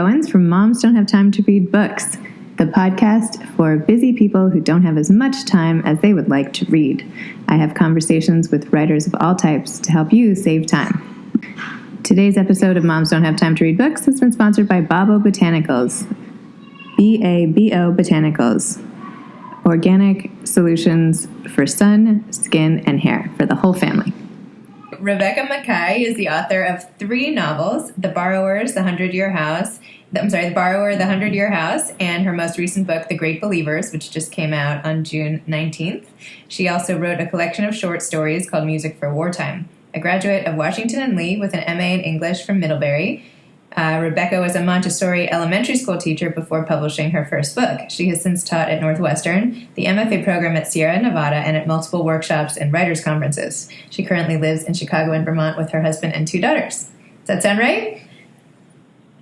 Owens from Moms Don't Have Time to Read Books, the podcast for busy people who don't have as much time as they would like to read. I have conversations with writers of all types to help you save time. Today's episode of Moms Don't Have Time to Read Books has been sponsored by Babo Botanicals, B-A-B-O Botanicals, organic solutions for sun, skin, and hair for the whole family. Rebecca Makkai is the author of 3 novels, The Borrower, The 100-Year House, and her most recent book, The Great Believers, which just came out on June 19th. She also wrote a collection of short stories called Music for Wartime. A graduate of Washington and Lee with an MA in English from Middlebury, Rebecca was a Montessori elementary school teacher before publishing her first book. She has since taught at Northwestern, the MFA program at Sierra Nevada, and at multiple workshops and writers' conferences. She currently lives in Chicago and Vermont with her husband and 2 daughters. Does that sound right?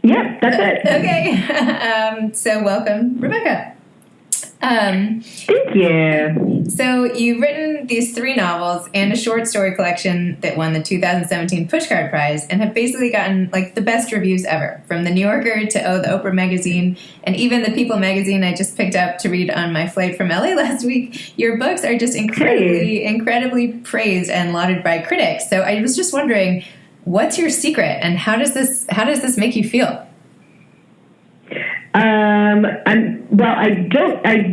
Yep, that's it. Okay. So welcome, Rebecca. Thank you. So you've written these 3 novels and a short story collection that won the 2017 Pushcart Prize and have basically gotten like the best reviews ever, from the New Yorker to the Oprah magazine and even the People magazine I just picked up to read on my flight from LA last week. Your books are just incredibly praised and lauded by critics. So I was just wondering, what's your secret and how does this make you feel? I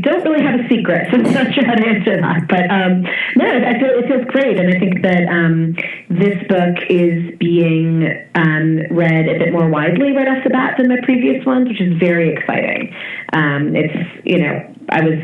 don't really have a secret, so I'm not sure how to answer that. But no, it feels great, and I think that this book is being read a bit more widely right off the bat than my previous ones, which is very exciting. I was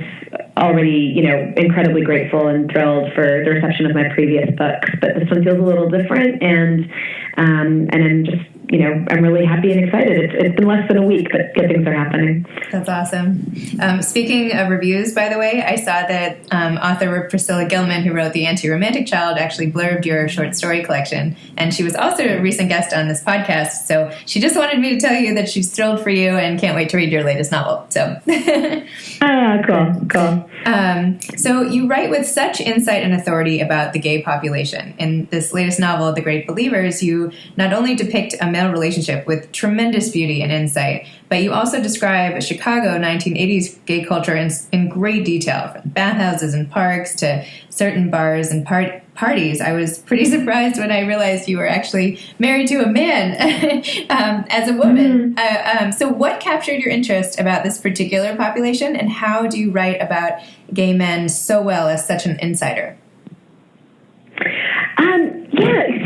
already, incredibly grateful and thrilled for the reception of my previous books, but this one feels a little different, and I'm just, I'm really happy and excited. It's been less than a week, but good things are happening. That's awesome. Speaking of reviews, by the way, I saw that author Priscilla Gilman, who wrote The Anti-Romantic Child, actually blurbed your short story collection, and she was also a recent guest on this podcast, so she just wanted me to tell you that she's thrilled for you and can't wait to read your latest novel. So, cool. So you write with such insight and authority about the gay population. In this latest novel, The Great Believers, you not only depict a male relationship with tremendous beauty and insight, but you also describe Chicago 1980s gay culture in great detail, from bathhouses and parks to certain bars and parties. I was pretty surprised when I realized you were actually married to a man as a woman. Mm-hmm. So what captured your interest about this particular population, and how do you write about gay men so well as such an insider?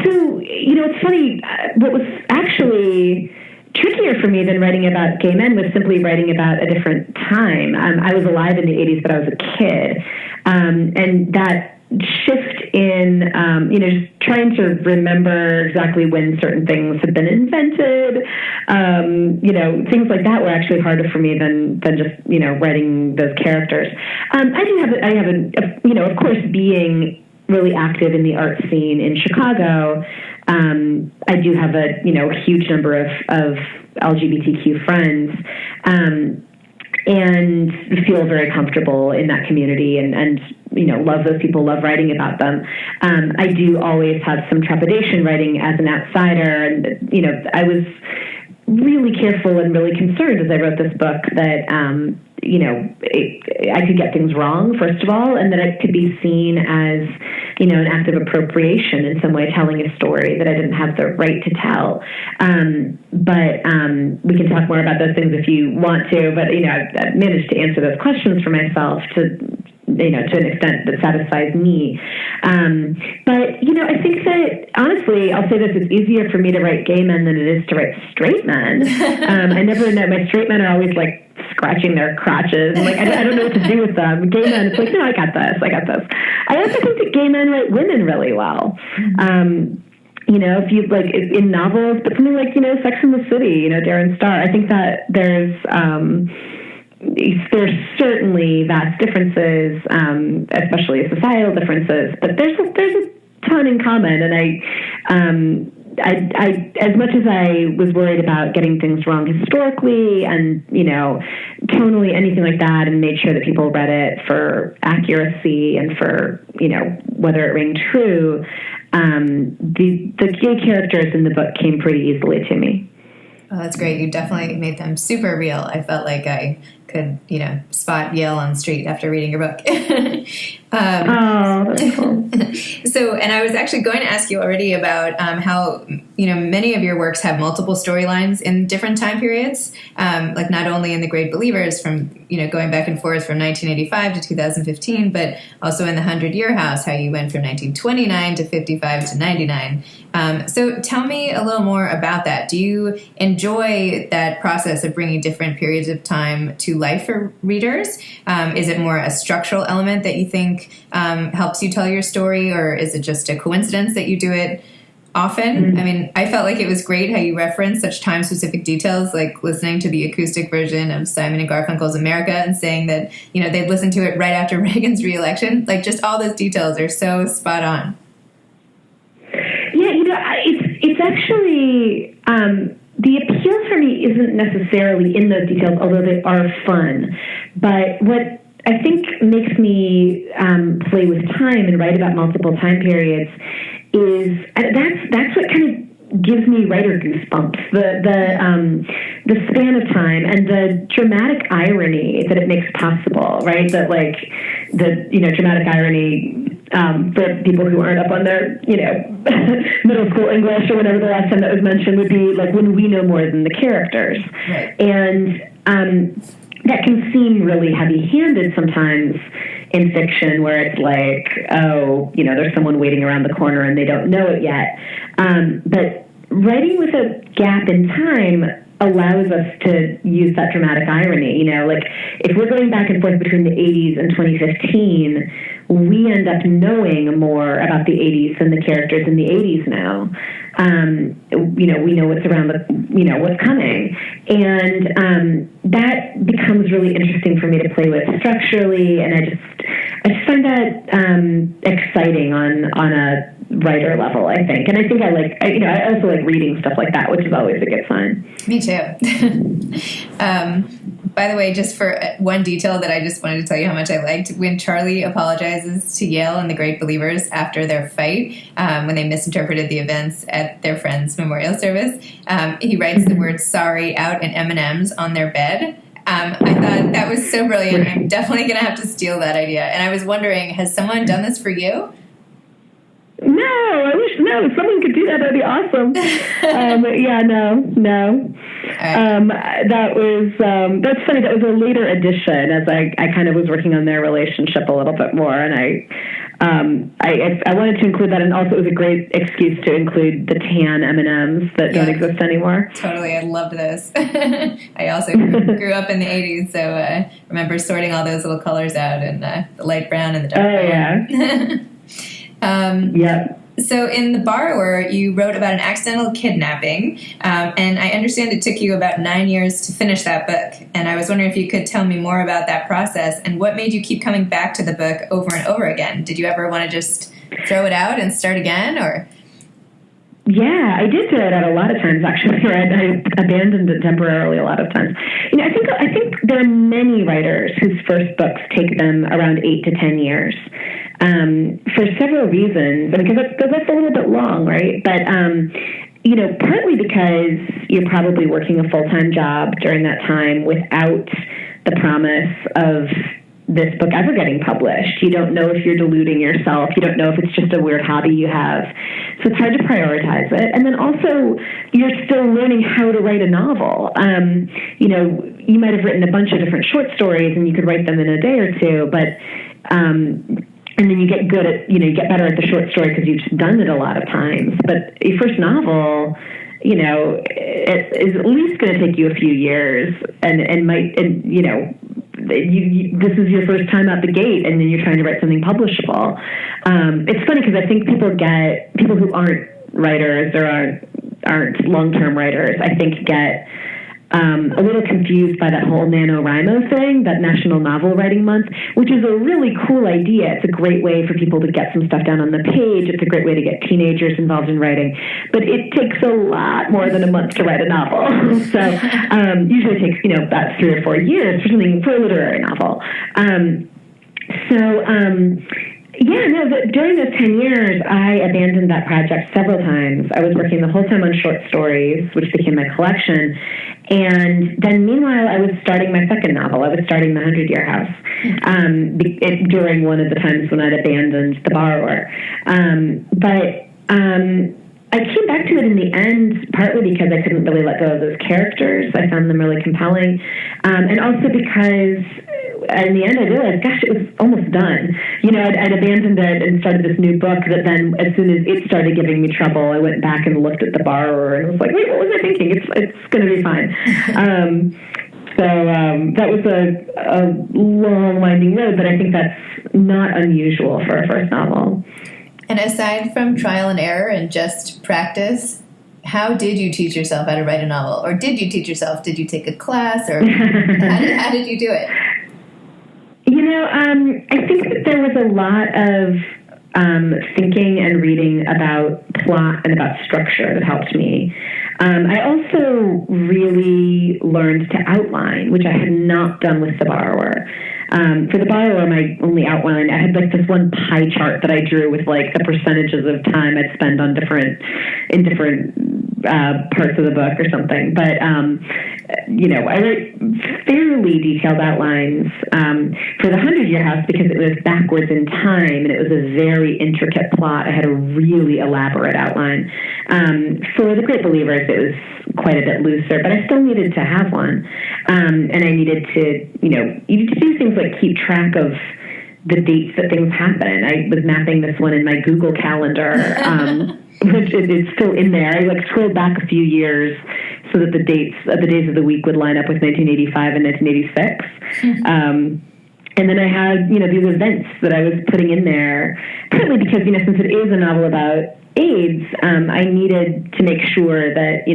So, it's funny. What was actually trickier for me than writing about gay men was simply writing about a different time. I was alive in the 80s, but I was a kid. And that shift in, just trying to remember exactly when certain things had been invented, things like that were actually harder for me than just, writing those characters. Of course, being really active in the art scene in Chicago, I do have a huge number of LGBTQ friends, and feel very comfortable in that community, and love those people, love writing about them. I do always have some trepidation writing as an outsider, and I was really careful and really concerned as I wrote this book that I could get things wrong, first of all, and that it could be seen as, an act of appropriation in some way, telling a story that I didn't have the right to tell. But we can talk more about those things if you want to, but, I've managed to answer those questions for myself to an extent that satisfies me. But, I think that, honestly, I'll say this, it's easier for me to write gay men than it is to write straight men. I never know, my straight men are always like scratching their crotches. Like, I don't know what to do with them. Gay men, it's like, no, I got this. I also think that gay men write women really well. If you like in novels, but something like, Sex and the City, Darren Star, I think that there's certainly vast differences, especially societal differences, but there's a ton in common. And I, as much as I was worried about getting things wrong historically and, tonally, anything like that, and made sure that people read it for accuracy and for, whether it rang true, the gay characters in the book came pretty easily to me. Oh, that's great. You definitely made them super real. I felt like I could, spot Yale on the street after reading your book. Oh, that's cool. So, and I was actually going to ask you already about how, many of your works have multiple storylines in different time periods, like not only in The Great Believers from, going back and forth from 1985 to 2015, but also in The 100-Year House, how you went from 1929 to 55 to 99. So tell me a little more about that. Do you enjoy that process of bringing different periods of time to life for readers? Is it more a structural element that you think helps you tell your story, or is it just a coincidence that you do it often? Mm-hmm. I mean, I felt like it was great how you referenced such time-specific details, like listening to the acoustic version of Simon and Garfunkel's America and saying that, they'd listened to it right after Reagan's re-election. Like, just all those details are so spot on. Yeah, it's actually, the appeal for me isn't necessarily in those details, although they are fun. But what I think makes me play with time and write about multiple time periods is that's what kind of gives me writer goosebumps. The span of time and the dramatic irony that it makes possible, right? That like the dramatic irony for people who aren't up on their middle school English or whatever the last time that was mentioned would be like when we know more than the characters, right. And that can seem really heavy-handed sometimes in fiction, where it's like, there's someone waiting around the corner and they don't know it yet. But writing with a gap in time allows us to use that dramatic irony. Like if we're going back and forth between the 80s and 2015, we end up knowing more about the 80s than the characters in the 80s now. We know what's around what's coming. And that becomes really interesting for me to play with structurally, and I just find that exciting on a writer level, I think. And I think I also like reading stuff like that, which is always a good sign. Me too. By the way, just for one detail that I just wanted to tell you how much I liked, when Charlie apologizes to Yale and The Great Believers after their fight, when they misinterpreted the events at their friend's memorial service, he writes the word sorry out in M&Ms on their bed. I thought that was so brilliant. I'm definitely going to have to steal that idea. And I was wondering, has someone done this for you? No, if someone could do that, that'd be awesome. No. Right. That's funny. That was a later addition as I kind of was working on their relationship a little bit more, and I wanted to include that, and also it was a great excuse to include the tan M&Ms that don't exist anymore. Totally, I loved those. I also grew up in the 80s, so I remember sorting all those little colors out, and the light brown and the dark brown. Yeah. Yep. So in The Borrower, you wrote about an accidental kidnapping, and I understand it took you about 9 years to finish that book. And I was wondering if you could tell me more about that process and what made you keep coming back to the book over and over again. Did you ever want to just throw it out and start again, or? Yeah, I did throw it out a lot of times, actually. I abandoned it temporarily a lot of times. I think there are many writers whose first books take them around 8 to 10 years. For several reasons, because that's a little bit long, right? But, partly because you're probably working a full-time job during that time without the promise of this book ever getting published. You don't know if you're deluding yourself. You don't know if it's just a weird hobby you have. So it's hard to prioritize it. And then also, you're still learning how to write a novel. You might have written a bunch of different short stories and you could write them in a day or two, but and then you get good at, you get better at the short story because you've just done it a lot of times. But your first novel, it is at least going to take you a few years this is your first time out the gate, and then you're trying to write something publishable. It's funny because I think people who aren't writers or aren't long-term writers, I think get a little confused by that whole NaNoWriMo thing, that National Novel Writing Month, which is a really cool idea. It's a great way for people to get some stuff down on the page. It's a great way to get teenagers involved in writing. But it takes a lot more than a month to write a novel. So usually it takes, about 3 or 4 years for a literary novel. Yeah, no, during those 10 years, I abandoned that project several times. I was working the whole time on short stories, which became my collection. And then meanwhile, I was starting my second novel. I was starting The 100-Year House during one of the times when I'd abandoned The Borrower. I came back to it in the end, partly because I couldn't really let go of those characters. I found them really compelling. And also because in the end I realized, gosh, it was almost done. I'd abandoned it and started this new book that then, as soon as it started giving me trouble, I went back and looked at The Borrower and was like, wait, what was I thinking? It's going to be fine. That was a long, winding road, but I think that's not unusual for a first novel. And aside from trial and error and just practice, how did you teach yourself how to write a novel? Or did you teach yourself? Did you take a class? Or how did you do it? I think that there was a lot of thinking and reading about plot and about structure that helped me. I also really learned to outline, which I had not done with The Borrower. For The Borrower, my only outline, I had like this one pie chart that I drew with like the percentages of time I'd spend on different parts of the book or something. But, I write fairly detailed outlines for The 100-Year House because it was backwards in time and it was a very intricate plot. I had a really elaborate outline. For The Great Believers, it was quite a bit looser, but I still needed to have one. And I needed to, you need to do things like keep track of the dates that things happen. I was mapping this one in my Google Calendar, which is still in there. I scrolled back a few years so that the days of the week would line up with 1985 and 1986. And then I had, these events that I was putting in there, partly because, since it is a novel about AIDS, I needed to make sure that,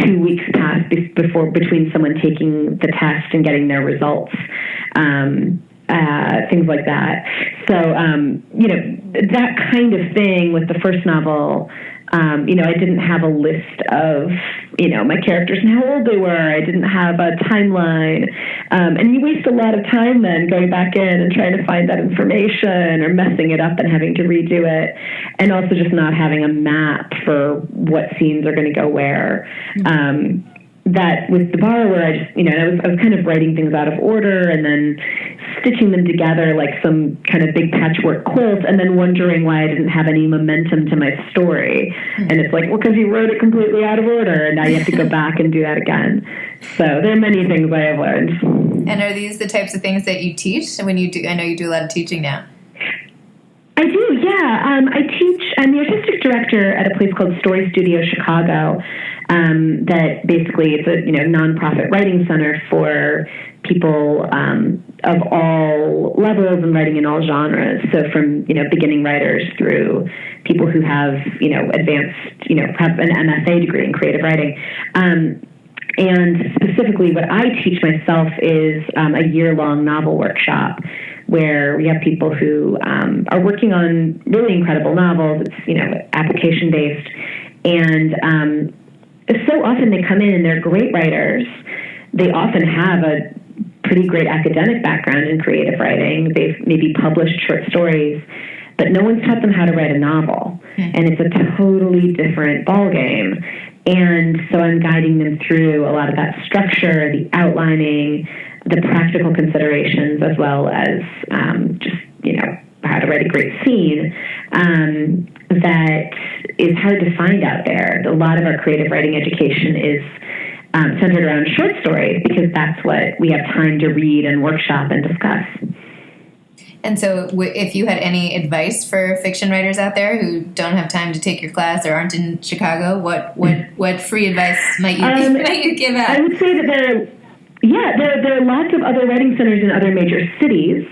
2 weeks passed between someone taking the test and getting their results, things like that. So, that kind of thing with the first novel, I didn't have a list of, my characters and how old they were. I didn't have a timeline. And you waste a lot of time then going back in and trying to find that information or messing it up and having to redo it. And also just not having a map for what scenes are going to go where. That with The Borrower, I just, I was kind of writing things out of order and then stitching them together like some kind of big patchwork quilt and then wondering why I didn't have any momentum to my story. And it's like, well, because you wrote it completely out of order and now you have to go back and do that again. So there are many things I have learned. And are these the types of things that you teach when you do? I know you do a lot of teaching now. I do, yeah. I teach. I'm the artistic director at a place called Story Studio Chicago. That basically it's a nonprofit writing center for people of all levels and writing in all genres. So from beginning writers through people who have advanced have an MFA degree in creative writing. And specifically, what I teach myself is a year-long novel workshop where we have people who are working on really incredible novels. It's application-based, and so often they come in and they're great writers. They often have a pretty great academic background in creative writing. They've maybe published short stories, but no one's taught them how to write a novel. And it's a totally different ballgame. And so I'm guiding them through a lot of that structure, the outlining, the practical considerations, as well as just, how to write a great scene. That is hard to find out there. A lot of our creative writing education is centered around short stories because that's what we have time to read and workshop and discuss. And so if you had any advice for fiction writers out there who don't have time to take your class or aren't in Chicago, what free advice might you give out? I would say that there are lots of other writing centers in other major cities.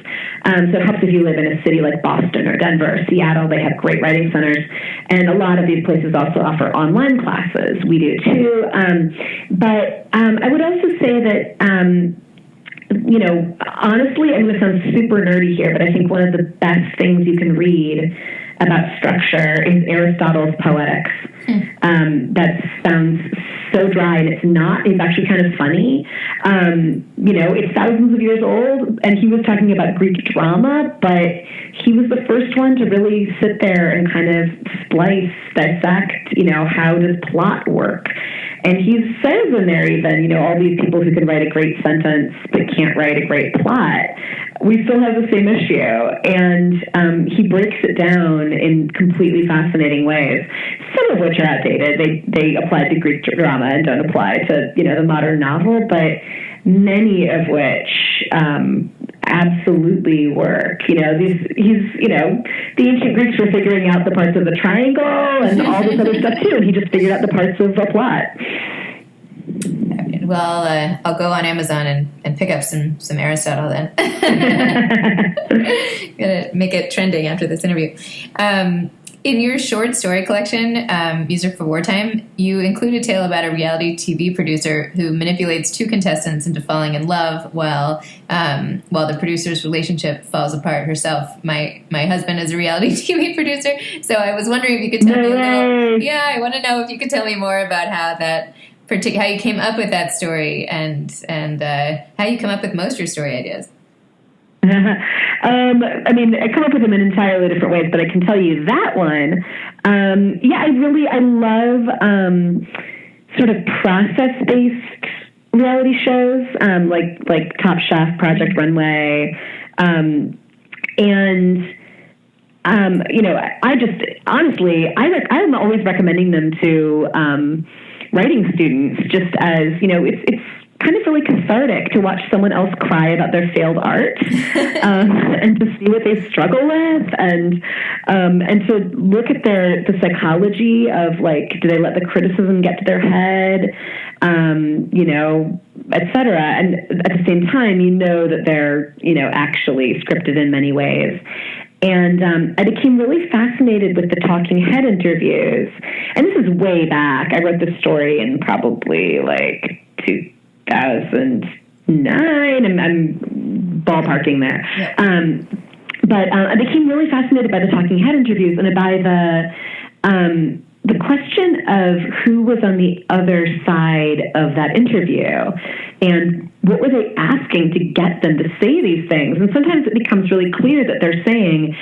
So it helps if you live in a city like Boston or Denver or Seattle. They have great writing centers. And a lot of these places also offer online classes. We do too. But I would also say that, honestly, I'm going to sound super nerdy here, but I think one of the best things you can read about structure is Aristotle's Poetics. That sounds so dry, and it's actually kind of funny. It's thousands of years old, and he was talking about Greek drama, but he was the first one to really sit there and kind of dissect, how does plot work? And he says in there even, all these people who can write a great sentence but can't write a great plot, we still have the same issue. And he breaks it down in completely fascinating ways, some of which are outdated. They apply to Greek drama and don't apply to, the modern novel, but many of which absolutely work. The ancient Greeks were figuring out the parts of the triangle and all this other stuff too, and he just figured out the parts of a plot. Well, I'll go on Amazon and pick up some Aristotle then. Gonna make it trending after this interview. In your short story collection, Music for Wartime, you include a tale about a reality TV producer who manipulates two contestants into falling in love while the producer's relationship falls apart herself. My husband is a reality TV producer, so I was wondering if you could tell me a little. Yeah, I want to know if you could tell me more about how you came up with that story and how you come up with most of your story ideas. I come up with them in entirely different ways, but I can tell you that one. I love sort of process-based reality shows, like Top Chef, Project Runway, I'm always recommending them to writing students, just as it's kind of really cathartic to watch someone else cry about their failed art and to see what they struggle with and to look at the psychology of, like, do they let the criticism get to their head, et cetera. And at the same time, that they're, actually scripted in many ways. And I became really fascinated with the talking head interviews. And this is way back. I wrote this story in probably like 2009. I'm ballparking there. Yeah. But I became really fascinated by the talking head interviews and by the question of who was on the other side of that interview and what were they asking to get them to say these things. And sometimes it becomes really clear that they're saying,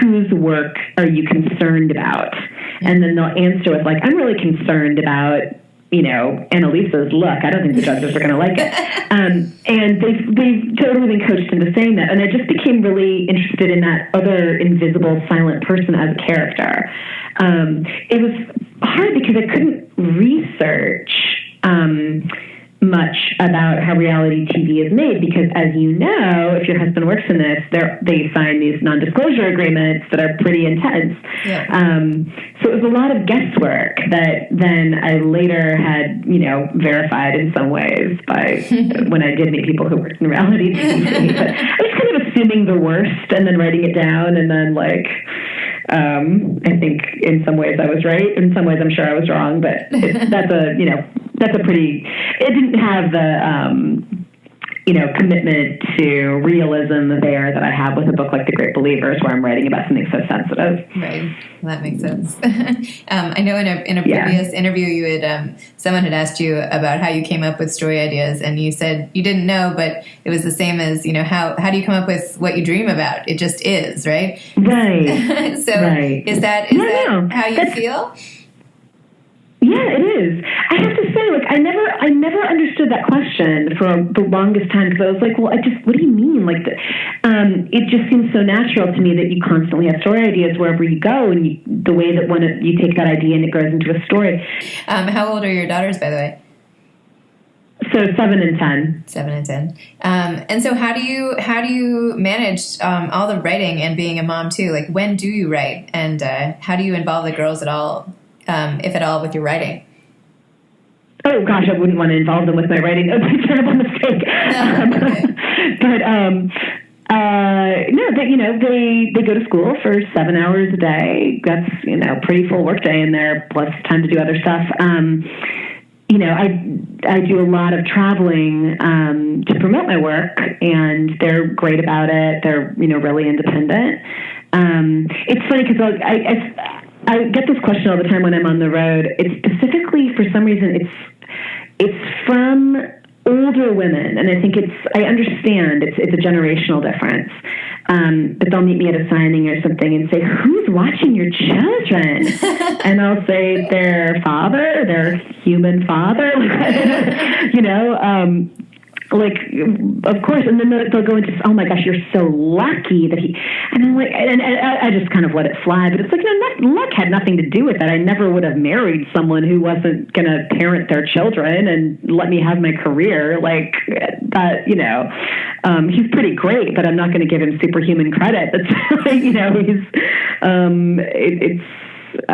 whose work are you concerned about? And then they'll answer with, like, I'm really concerned about, Annalisa's look. I don't think the judges are going to like it. And they've totally been coached into saying that. And I just became really interested in that other invisible, silent person as a character. It was hard because I couldn't research much about how reality TV is made because, as you know, if your husband works in this, they sign these non-disclosure agreements that are pretty intense. Yeah. So it was a lot of guesswork that then I later had, verified in some ways by when I did meet people who worked in reality TV. But I was kind of assuming the worst and then writing it down and then, like, I think in some ways I was right. In some ways I'm sure I was wrong, but it didn't have the, commitment to realism there that I have with a book like The Great Believers, where I'm writing about something so sensitive. Right. Well, that makes sense. I know in a previous interview you had, someone had asked you about how you came up with story ideas, and you said you didn't know, but it was the same as, how do you come up with what you dream about? It just is, right? Right. Is that how you feel? Yeah, it is. I have to say, like, I never understood that question for the longest time because I was like, well, what do you mean? Like, it just seems so natural to me that you constantly have story ideas wherever you go, and the way that you take that idea and it grows into a story. How old are your daughters, by the way? So 7 and 10. 7 and 10. And so how do you manage all the writing and being a mom too? Like, when do you write, and how do you involve the girls at all? If at all, with your writing? Oh gosh, I wouldn't want to involve them with my writing. That would be a terrible mistake. They go to school for 7 hours a day. That's pretty full work day in there, plus time to do other stuff. I do a lot of traveling to promote my work, and they're great about it. They're really independent. It's funny because I get this question all the time when I'm on the road. It's specifically, for some reason, it's from older women, and I think I understand it's a generational difference. But they'll meet me at a signing or something and say, "Who's watching your children?" And I'll say, "Their father, their human father," like, of course. And then they'll go into, "Oh my gosh, you're so lucky that he," and I'm like, and I just kind of let it fly. But it's like, luck had nothing to do with that. I never would have married someone who wasn't going to parent their children and let me have my career like that. He's pretty great, but I'm not going to give him superhuman credit. That's like, he's it's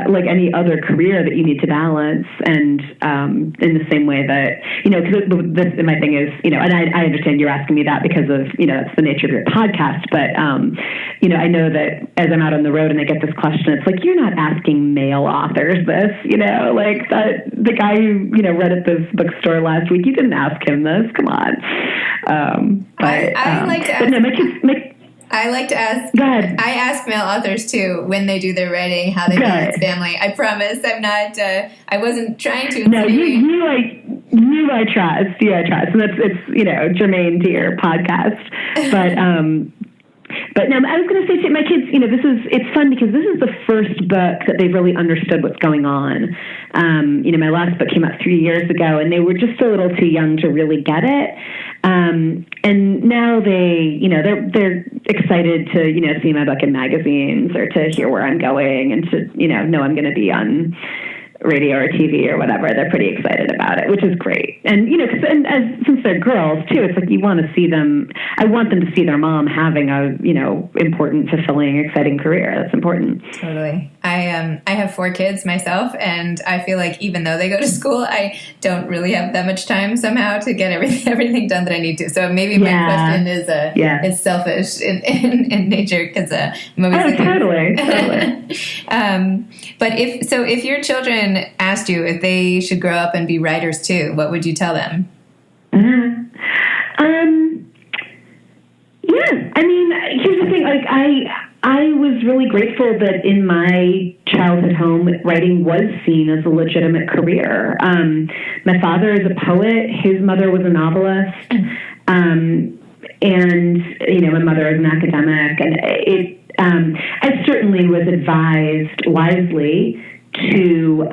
like any other career that you need to balance. And in the same way that, because my thing is, and I understand you're asking me that because of, that's the nature of your podcast. But, I know that as I'm out on the road and I get this question, it's like, you're not asking male authors this, like the guy who, read at this bookstore last week, you didn't ask him this. Come on. I like to ask. But no, I like to ask. Go ahead. I ask male authors too when they do their writing, how they balance family. I promise I'm not. I wasn't trying to. No, you I trust. You I trust, and it's germane to your podcast. But no, I was going to say to my kids, it's fun because this is the first book that they've really understood what's going on. My last book came out 3 years ago, and they were just a little too young to really get it. And now they're excited to, see my book in magazines or to hear where I'm going and to, know I'm going to be on radio or TV or whatever. They're pretty excited about it, which is great. And, since they're girls too, it's like you want to see them. I want them to see their mom having a, important, fulfilling, exciting career. That's important. Totally. I have 4 kids myself, and I feel like even though they go to school, I don't really have that much time somehow to get everything done that I need to. So maybe my question is selfish in nature because I'm always totally. But if your children asked you if they should grow up and be writers too, what would you tell them? Yeah, I mean, here's the thing. Like, I was really grateful that in my childhood home, writing was seen as a legitimate career. My father is a poet. His mother was a novelist. And, my mother is an academic. And I certainly was advised wisely to,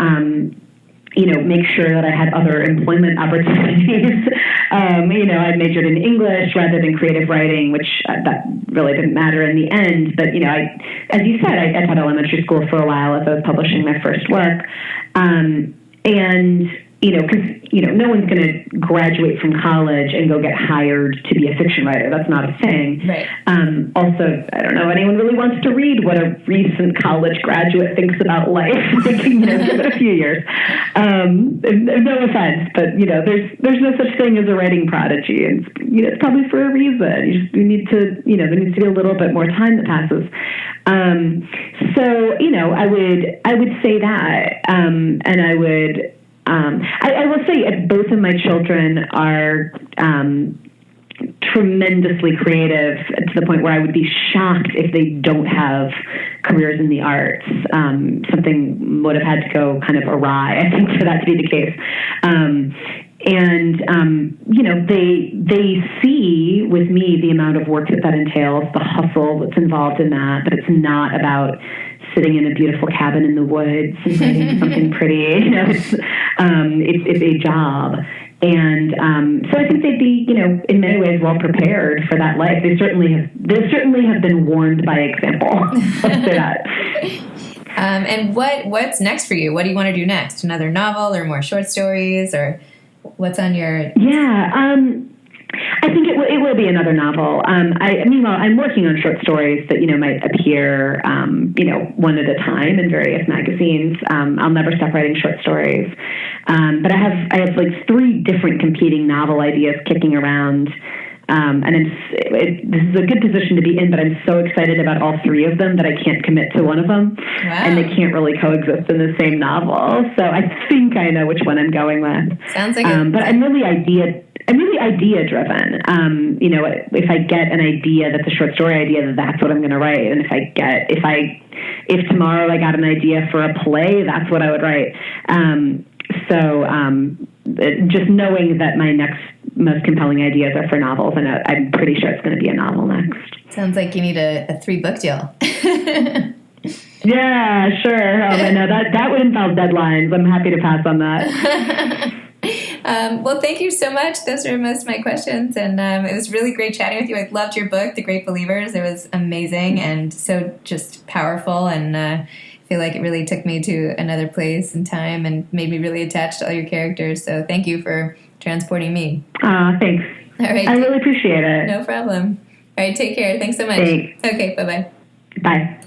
make sure that I had other employment opportunities. I majored in English rather than creative writing, which that really didn't matter in the end. But, as you said, I taught elementary school for a while as I was publishing my first work. Because, no one's going to graduate from college and go get hired to be a fiction writer. That's not a thing. Right. Also, I don't know if anyone really wants to read what a recent college graduate thinks about life. Give it a few years. No offense, but, there's no such thing as a writing prodigy. And, it's probably for a reason. You need to, there needs to be a little bit more time that passes. I would say that, and I would, I will say both of my children are tremendously creative to the point where I would be shocked if they don't have careers in the arts. Something would have had to go kind of awry, I think, for that to be the case. They see with me the amount of work that entails, the hustle that's involved in that, but it's not about sitting in a beautiful cabin in the woods and writing something pretty. It's a job. And so I think they'd be, in many ways well prepared for that life. They certainly have been warned by example. Let's say that. And what's next for you? What do you want to do next? Another novel or more short stories, or what's on your? Yeah. I think it will be another novel. Meanwhile, I'm working on short stories that, might appear, one at a time in various magazines. I'll never stop writing short stories. But I have like 3 different competing novel ideas kicking around. And this is a good position to be in, but I'm so excited about all 3 of them that I can't commit to one of them. Wow. And they can't really coexist in the same novel. So I think I know which one I'm going with. Sounds like but I'm really idea driven. If I get an idea that's a short story idea, that's what I'm going to write. And if tomorrow I got an idea for a play, that's what I would write. just knowing that my next most compelling ideas are for novels, and I'm pretty sure it's going to be a novel next. Sounds like you need a 3-book deal. Yeah, sure. I know that would involve deadlines. I'm happy to pass on that. Well, thank you so much. Those were most of my questions, and it was really great chatting with you. I loved your book, The Great Believers. It was amazing and so just powerful, and I feel like it really took me to another place and time and made me really attached to all your characters. So thank you for transporting me. Thanks. All right. I really appreciate it. No problem. All right, take care. Thanks so much. Thanks. Okay, bye-bye. Bye.